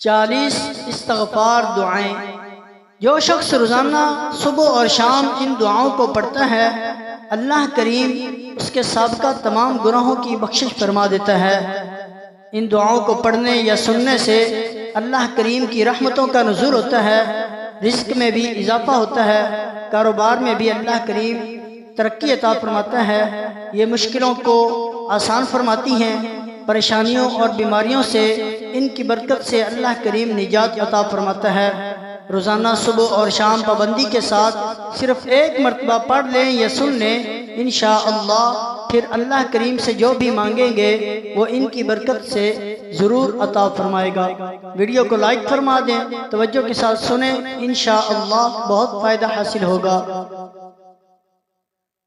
40 इस्तग़फ़ार दुआएं। जो शख्स रोज़ाना सुबह और शाम इन दुआओं को पढ़ता है, अल्लाह करीम उसके साबिक़ा तमाम गुनाहों की बख्शिश फरमा देता है। इन दुआओं को पढ़ने या सुनने से अल्लाह करीम की रहमतों का नुज़ूल होता है, रिज़्क़ में भी इजाफ़ा होता है, कारोबार में भी अल्लाह करीम तरक्की अता फरमाता है। ये मुश्किलों को आसान फरमाती हैं, परेशानियों और बीमारियों से इनकी बरकत से अल्लाह करीम निजात अता फरमाता है। रोज़ाना सुबह और शाम पाबंदी के साथ सिर्फ एक मरतबा पढ़ लें या सुन लें, इंशाअल्लाह फिर अल्लाह करीम से जो भी मांगेंगे वो इनकी बरकत से ज़रूर अता फरमाएगा। वीडियो को लाइक फरमा दें, तवज्जो के साथ सुने, इंशाअल्लाह बहुत फ़ायदा हासिल होगा।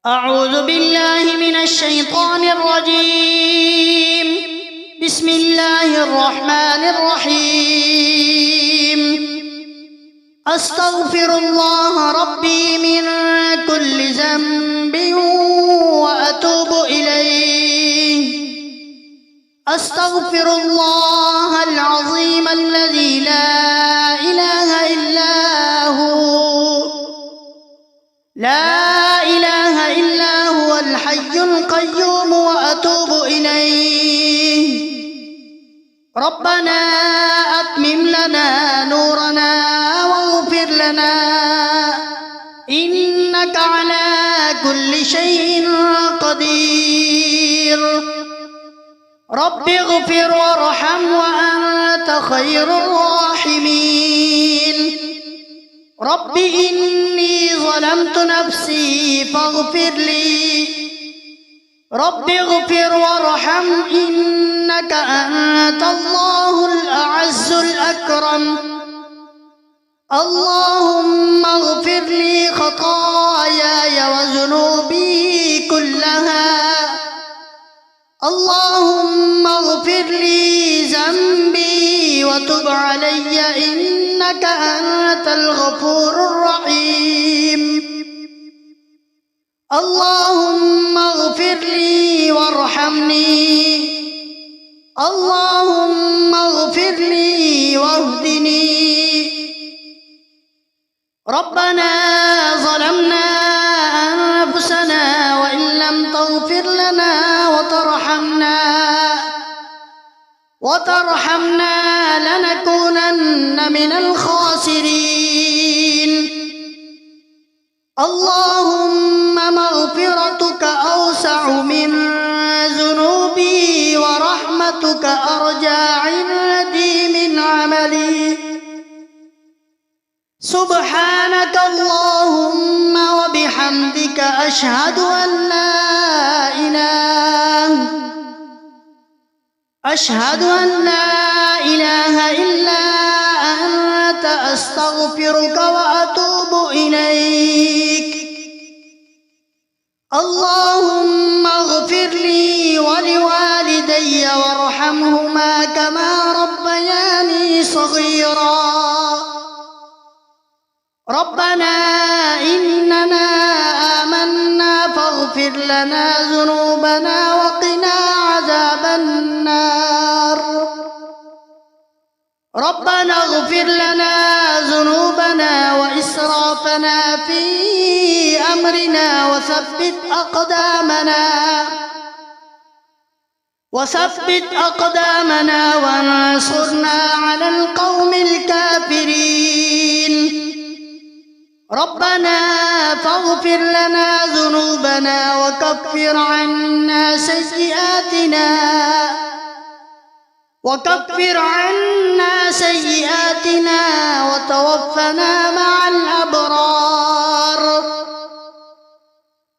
अऊज़ु बिल्लाहि मिनश शैतानिर रजीम, बिस्मिल्लाहिर रहमानिर रहीम। अस्तग़फिरुल्लाह रब्बी मिन कुल्लि ज़ंबिन व अतूबु इलैहि। अस्तग़फिरुल्लाहल अज़ीम अल्लज़ी ला इलाहा इल्ला हु, ला इलाहा इल्ला हुवल हय्युल क़य्यूम व अतूबु इलैहि। रब्बना अत्मिम लना नूरना वग़फ़िर लना इन्नका अला कुल्लि शैइन क़दीर। रब्बिग़फ़िर वरहम व अन्त ख़ैरुर राहिमीन। रब्बि इन्नी ज़लमतु नफ़्सी फ़ग़फ़िर ली। रब्बिग़फ़िर वरहम इन्नका अंतल्लाहुल अअज़्ज़ुल अकरम। अल्लाहुम्मा इग़फ़िर ली ख़तायाय व ज़ुनूबी कुल्लहा। अल्लाहुम्मा इग़फ़िर ली ज़ंबी व तुब अलय्या इन्नका अंतल गफ़ूरुर रहीम। अल्लाहुम्मा इग़फ़िर ली वरहमनी। अल्लाहुम्मा इग़फ़िर ली वहदिनी। रब्बना ज़लमना अनफुसना व इन लम तग़फ़िर लना व तरहमना लनकूनन्न मिनल ख़ासिरीन। अल्लाहुम्मा मग़फ़िरतुका अवसअु मिन ज़ुनूबी व रहमतुका अर्जा इन्दी मिन अमली। सुब्हानक अल्लाहुम्मा व बिहम्दिका अशहदु अन ला इलाहा इल्ला अंत अस्तग़फ़िरुका व अतूबु इलैक। अल्लाहुम्मा इग़फ़िर ली व लिवालिदैया वरहमहुमा कमा रब्बयानी सग़ीरा। रब्बना इन्नना आमन्ना फ़ग़फ़िर लना ज़ुनूबना व क़िना अज़ाबन नार। रब्बना इग़फ़िर लना ज़ुनूबना व इसराफ़ना फ़ी अमरिना वसब्बित अक़दामना वंसुरना अलल क़ौमिल काफ़िरीन। रब्बना फ़ग़फ़िर लना ज़ुनूबना वकफ़्फ़िर अन्ना सय्यिआतिना वतवफ़्फ़ना मअल अबरार।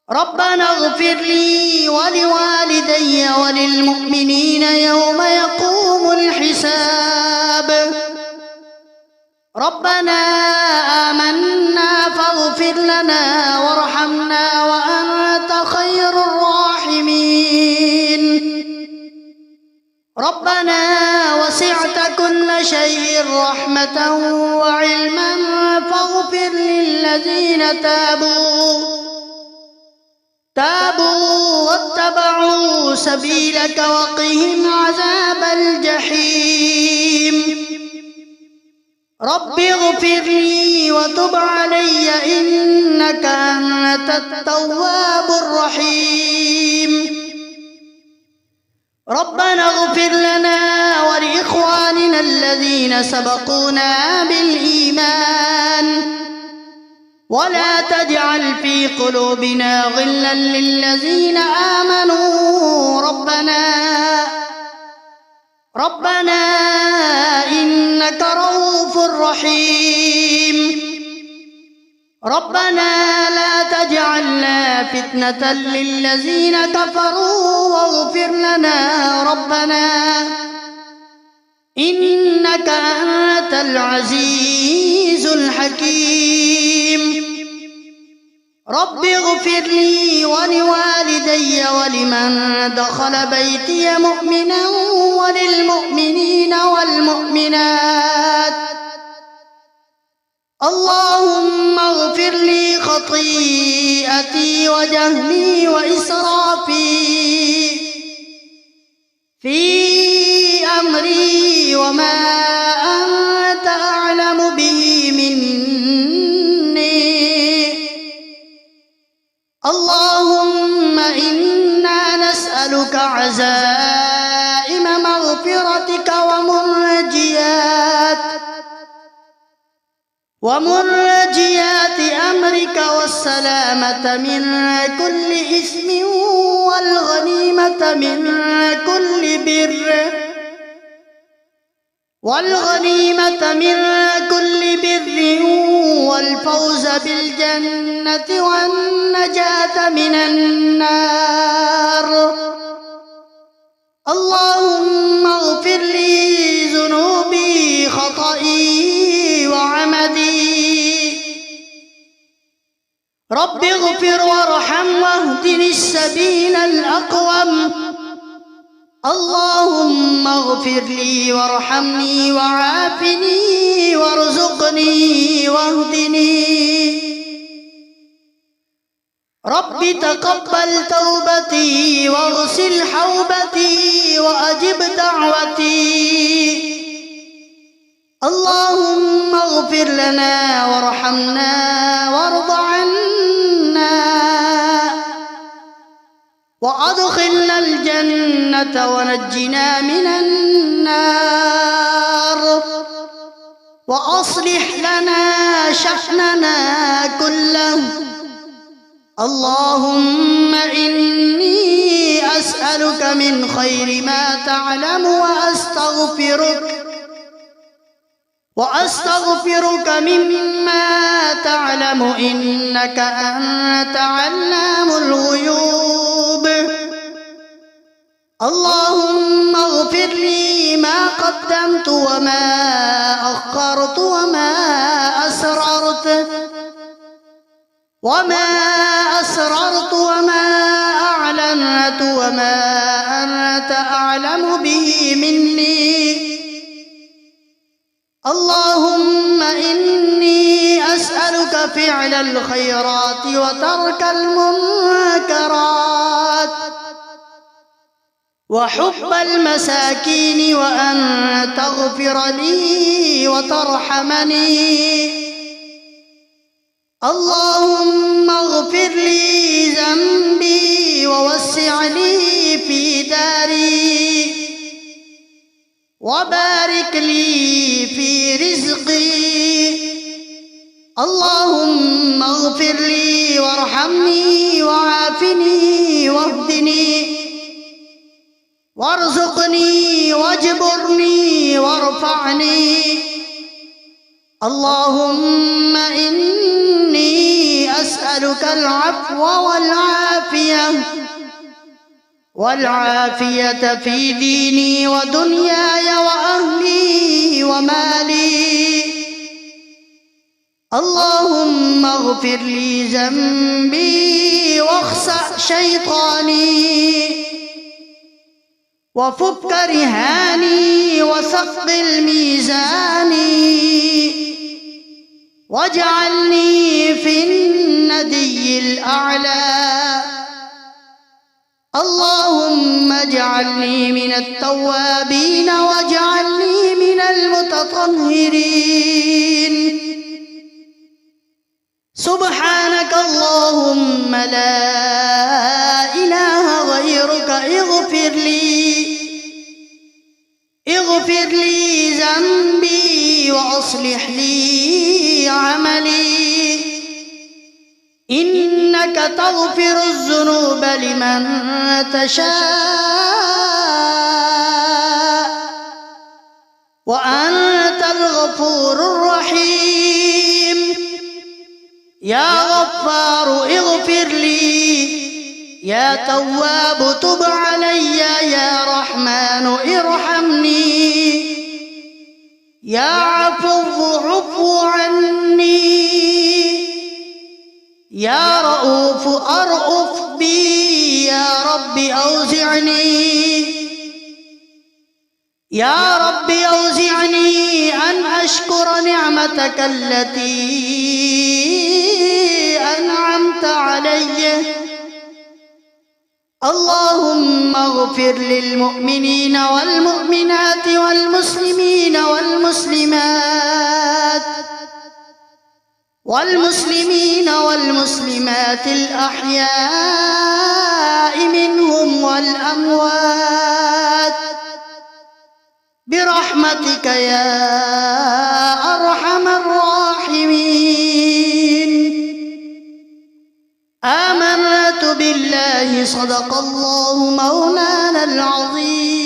रब्बना इग़फ़िर ली व लिवालिदैया व लिलमुअ्मिनीना यौम यक़ूमुल हिसाब। रब्बना आमन्ना फ़ग़फ़िर लना वरहमना व अन्त ख़ैरुर राहिमीन। रब्बना वसिअत कुल्ल शैइन रहमतन व इल्मन फ़ग़फ़िर लिल्लज़ीना ताबू वत्तबअू सबीलक वक़िहिम अज़ाबल जहीम। رب اغفر لي وتب علي إنك أنت التواب الرحيم. ربنا اغفر لنا ولإخواننا الذين سبقونا بالإيمان ولا تجعل في قلوبنا غلا للذين آمنوا ربنا إنك رؤوف رحيم. ربنا لا تجعلنا فتنة للذين كفروا واغفر لنا ربنا إنك أنت العزيز الحكيم. رب اغفر لي ولوالدي ولمن دخل بيتي مؤمنا وللمؤمنين والمؤمنات. اللهم اغفر لي خطيئتي وجهلي وإسرافي في أمري وما أنت أعلم به مني. اللهم إنا نسألك عزائم مغفرتك ومنجيات أمرك والسلامة من كل إثم والغنيمة من كل بر والفوز بالجنة والنجاة من النار. اللهم اغفر لي ذنوبي خطئي وعمدي. رب اغفر وارحم واهدني السبيل الأقوم. اللهم اغفر لي وارحمني وعافني وارزقني واهدني. رب تقبل توبتي واغسل حوبتي وأجب دعوتي. اللهم اغفر لنا وارحمنا وارض عنا وأدخلنا الجنة ونجنا من النار وأصلح لنا شأننا كله. اللهم إني أسألك من خير ما تعلم وأستغفرك مما تعلم إنك أنت علام الغيوب. اللهم اغفر لي ما قدمت وما أخرت وما أسررت وما أعلنت وما أنت أعلم به مني. اللهم إني أسألك فعل الخيرات وترك المنكرات وحب المساكين وأن تغفر لي وترحمني. اللهم اغفر لي ذنبي ووسع لي في داري وبارك لي في رزقي. اللهم اغفر لي وارحمني وعافني واهدني وارزقني واجبرني وارفعني. اللهم إني أسألك العفو والعافية في ديني ودنياي وأهلي ومالي. اللهم اغفر لي ذنبي واخسأ شيطاني وفك رهاني وثقل ميزاني واجعلني في الندي الأعلى. اللهم اجعلني من التوابين واجعلني من المتطهرين. سبحانك اللهم لا إله غيرك اغفر لي ذنبي وأصلح لي عملي إنك تغفر الذنوب لمن تشاء وأنت الغفور الرحيم يا غفار اغفر لي يا تواب تب علي يا رحمن ارحمني يا عفو عفو عني يا رؤوف أرؤف بي يا رب أوزعني أن أشكر نعمتك التي أنعمت علي اللهم اغفر للمؤمنين والمؤمنات والمسلمين والمسلمات الأحياء منهم والأموات برحمتك يا أرحم الراحمين آمنت بالله صدق الله مولانا العظيم